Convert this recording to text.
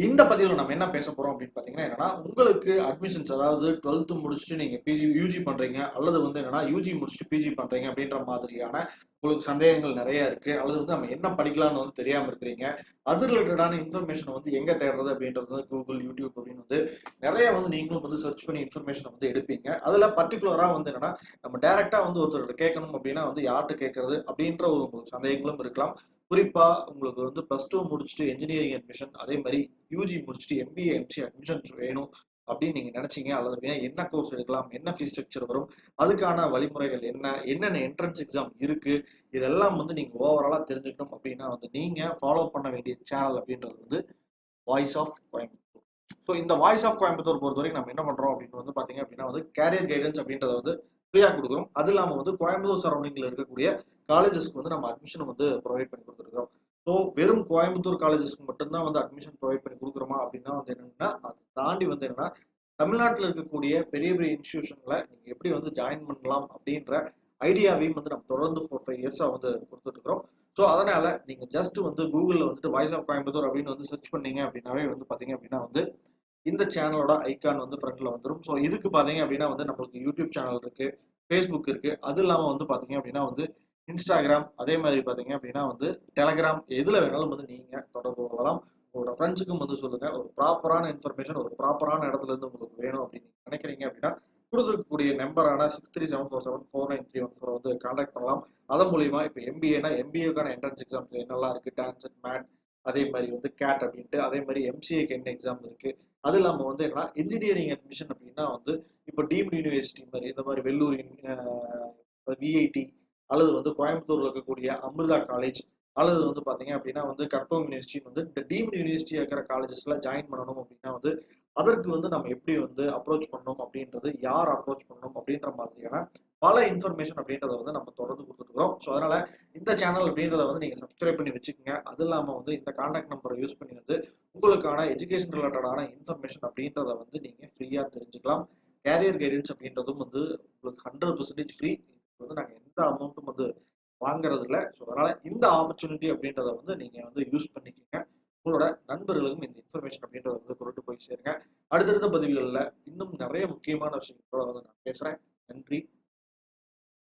இந்த பதிவில் நம்ம என்ன பேச போறோம் அப்படின்னு பாத்தீங்கன்னா என்னன்னா உங்களுக்கு அட்மிஷன்ஸ் அதாவது 12th முடிச்சுட்டு நீங்க பிஜி யூஜி பண்றீங்க அல்லது வந்து என்னன்னா யூஜி முடிச்சுட்டு பிஜி பண்றீங்க அப்படின்ற மாதிரியான உங்களுக்கு சந்தேகங்கள் நிறைய இருக்கு அல்லது வந்து நம்ம என்ன படிக்கலாம்னு வந்து தெரியாம இருக்கிறீங்க. அது ரிலேட்டடான இன்ஃபர்மேஷன் வந்து எங்க தேடுறது அப்படின்றது வந்து கூகுள் யூடியூப் அப்படின்னு வந்து நிறைய வந்து நீங்களும் வந்து சர்ச் பண்ணி இன்ஃபர்மேஷன் வந்து எடுப்பீங்க. அதுல பர்டிகுலரா வந்து என்னன்னா நம்ம டைரக்டா வந்து ஒருத்தர்கிட்ட கேட்கணும் அப்படின்னா வந்து யார்கிட்ட கேட்கறது அப்படின்ற ஒரு உங்களுக்கு சந்தேகங்களும் இருக்கலாம். குறிப்பா உங்களுக்கு வந்து +2 முடிச்சுட்டு என்ஜினியரிங் அட்மிஷன் அதே மாதிரி யூஜி முடிச்சுட்டு எம்பிஏ எம்சி அட்மிஷன்ஸ் வேணும் அப்படின்னு நீங்க நினைச்சீங்க அல்லது என்ன கோர்ஸ் எடுக்கலாம், என்ன ஃபீஸ் ஸ்ட்ரக்சர் வரும், அதுக்கான வழிமுறைகள் என்னென்ன என்ட்ரன்ஸ் எக்ஸாம் இருக்கு, இதெல்லாம் வந்து நீங்க ஓவராலா தெரிஞ்சுக்கணும் அப்படின்னா வந்து நீங்க ஃபாலோ பண்ண வேண்டிய சேனல் அப்படின்றது வந்து வாய்ஸ் ஆஃப் கோயம்புத்தூர். ஸோ இந்த வாய்ஸ் ஆஃப் கோயம்புத்தூர் பொறுத்த வரைக்கும் நம்ம என்ன பண்றோம் அப்படின்னு வந்து பாத்தீங்க அப்படின்னா வந்து கேரியர் கைடன்ஸ் அப்படின்றத வந்து ஃப்ரீயா கொடுக்குறோம். அது இல்லாம வந்து கோயம்புத்தூர் சரௌண்டிங்ல இருக்கக்கூடிய காலேஜஸ்க்கு வந்து நம்ம அட்மிஷன் வந்து ப்ரொவைட் பண்ணி கொடுத்துருக்கோம். ஸோ வெறும் கோயம்புத்தூர் காலேஜஸ்க்கு மட்டும்தான் வந்து அட்மிஷன் ப்ரொவைட் பண்ணி கொடுக்குறோமா அப்படின்னா வந்து என்னன்னா அதை தாண்டி வந்து என்னன்னா தமிழ்நாட்டில் இருக்கக்கூடிய பெரிய பெரிய இன்ஸ்டிடியூஷன்ல நீங்க எப்படி வந்து ஜாயின் பண்ணலாம் அப்படின்ற ஐடியாவையும் வந்து நம்ம தொடர்ந்து 4-5 இயர்ஸா வந்து கொடுத்துட்டு இருக்கிறோம். ஸோ அதனால நீங்க ஜஸ்ட் வந்து கூகுள்ல வந்துட்டு வாய்ஸ் ஆஃப் கோயம்புத்தூர் அப்படின்னு வந்து சர்ச் பண்ணீங்க அப்படின்னாவே வந்து பாத்தீங்க அப்படின்னா வந்து இந்த சேனலோட ஐக்கான் வந்து ஃப்ரண்ட்ல வந்துடும். ஸோ இதுக்கு பாத்தீங்க அப்படின்னா வந்து நம்மளுக்கு யூடியூப் சேனல் இருக்கு, ஃபேஸ்புக் இருக்கு, அது இல்லாம வந்து பாத்தீங்க அப்படின்னா வந்து இன்ஸ்டாகிராம், அதே மாதிரி பாத்தீங்க அப்படின்னா வந்து டெலகிராம், எதுல வேணாலும் வந்து நீங்க தொடர்பு கொள்ளலாம். உங்களோட ஃப்ரெண்ட்ஸுக்கும் வந்து சொல்லுங்க. ஒரு ப்ராப்பரான இன்ஃபர்மேஷன் ஒரு ப்ராப்பரான இடத்துல இருந்து உங்களுக்கு வேணும் அப்படின்னு நினைக்கிறீங்க அப்படின்னா கொடுத்துருக்கக்கூடிய நம்பரான 6374749314 வந்து கான்டாக்ட் பண்ணலாம். அதன் மூலியமா இப்போ எம்பிஏனா எம்பிஏக்கான என்ட்ரன்ஸ் எக்ஸாம்ஸ் என்னெல்லாம் இருக்கு, டான்செட், மேட், அதே மாதிரி வந்து கேட் அப்படின்ட்டு, அதே மாதிரி எம்சிஏக்கு என்ன எக்ஸாம் இருக்கு, அது இல்லாம வந்து என்ன இன்ஜினியரிங் அட்மிஷன் அப்படின்னா வந்து இப்போ டீம்டு யூனிவர்சிட்டி மாதிரி இந்த மாதிரி வெள்ளூர் விஐடி அல்லது வந்து கோயம்புத்தூர்ல இருக்கக்கூடிய அமிர்தா காலேஜ் அல்லது வந்து பாத்தீங்க அப்படின்னா வந்து கற்பகம் யூனிவர்சிட்டி வந்து இந்த டீம்டு யூனிவர்சிட்டி இருக்கிற காலேஜஸ்ல ஜாயின் பண்ணணும் அப்படின்னா வந்து அதற்கு வந்து நம்ம எப்படி வந்து அப்ரோச் பண்ணணும் அப்படின்றது, யார் அப்ரோச் பண்ணணும் அப்படின்ற மாதிரியான பல இன்ஃபர்மேஷன் அப்படின்றத வந்து நம்ம தொடர்ந்து கொடுத்துருக்கோம். ஸோ அதனால இந்த சேனல் அப்படின்றத வந்து நீங்க சப்ஸ்கிரைப் பண்ணி வச்சுக்கோங்க. அது இல்லாம வந்து இந்த கான்டாக்ட் நம்பரை யூஸ் பண்ணி வந்து உங்களுக்கான எஜுகேஷன் ரிலேட்டடான இன்ஃபர்மேஷன் அப்படின்றத வந்து நீங்க ஃப்ரீயா தெரிஞ்சுக்கலாம். கேரியர் கைடன்ஸ் அப்படின்றதும் வந்து உங்களுக்கு 100% ஃப்ரீ. வந்து நாங்கள் எந்த அமௌண்ட்டும் வந்து வாங்குறது இல்லை. ஸோ அதனால இந்த ஆப்பர்ச்சுனிட்டி அப்படின்றத வந்து நீங்க வந்து யூஸ் பண்ணிக்கோங்க. உங்களோட நண்பர்களுக்கும் இந்த இன்ஃபர்மேஷன் அப்படின்றத வந்து கொண்டு போய் சேருங்க. அடுத்தடுத்த பதிவுகளில் இன்னும் நிறைய முக்கியமான விஷயங்களோட வந்து நான் பேசுறேன்.